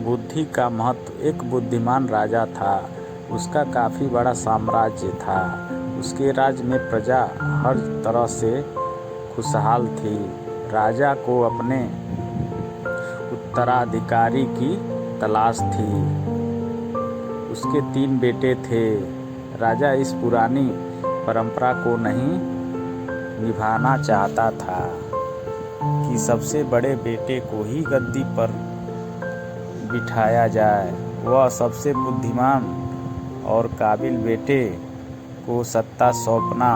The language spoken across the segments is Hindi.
बुद्धि का महत्व। एक बुद्धिमान राजा था, उसका काफ़ी बड़ा साम्राज्य था। उसके राज्य में प्रजा हर तरह से खुशहाल थी। राजा को अपने उत्तराधिकारी की तलाश थी। उसके 3 बेटे थे। राजा इस पुरानी परंपरा को नहीं निभाना चाहता था कि सबसे बड़े बेटे को ही गद्दी पर बिठाया जाए। वह सबसे बुद्धिमान और काबिल बेटे को सत्ता सौंपना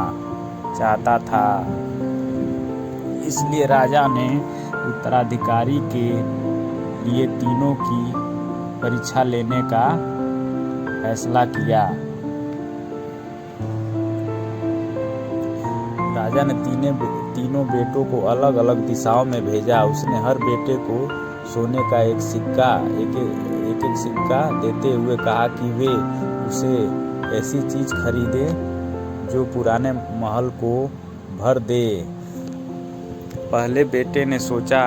चाहता था। इसलिए राजा ने उत्तराधिकारी के लिए तीनों की परीक्षा लेने का फैसला किया। राजा ने तीनों बेटों को अलग अलग दिशाओं में भेजा। उसने हर बेटे को सोने का एक एक सिक्का देते हुए कहा कि वे उसे ऐसी चीज खरीदे जो पुराने महल को भर दे। पहले बेटे ने सोचा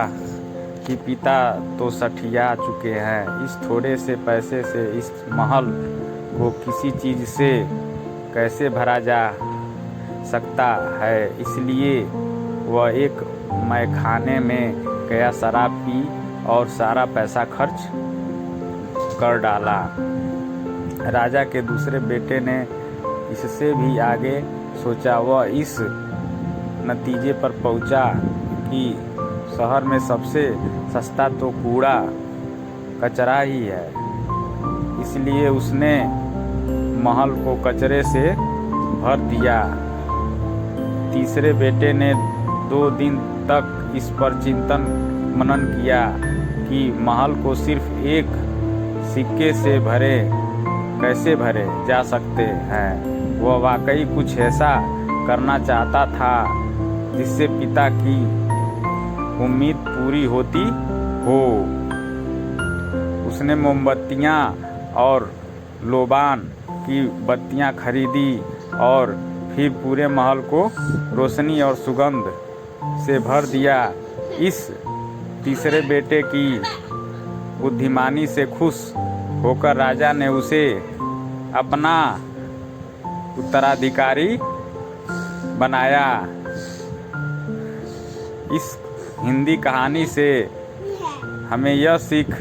कि पिता तो सठिया चुके हैं, इस थोड़े से पैसे से इस महल को किसी चीज से कैसे भरा जा सकता है। इसलिए वह एक मैखाने में गया, शराब पी और सारा पैसा खर्च कर डाला। राजा के दूसरे बेटे ने इससे भी आगे सोचा। वह इस नतीजे पर पहुंचा कि शहर में सबसे सस्ता तो कूड़ा कचरा ही है। इसलिए उसने महल को कचरे से भर दिया। तीसरे बेटे ने 2 दिन तक इस पर चिंतन मनन किया कि महल को सिर्फ एक सिक्के से कैसे भरे जा सकते हैं। वह वाकई कुछ ऐसा करना चाहता था जिससे पिता की उम्मीद पूरी होती हो। उसने मोमबत्तियां और लोबान की बत्तियां खरीदी और फिर पूरे महल को रोशनी और सुगंध से भर दिया। इस तीसरे बेटे की बुद्धिमानी से खुश होकर राजा ने उसे अपना उत्तराधिकारी बनाया। इस हिंदी कहानी से हमें यह सीख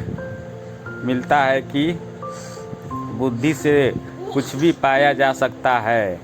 मिलता है कि बुद्धि से कुछ भी पाया जा सकता है।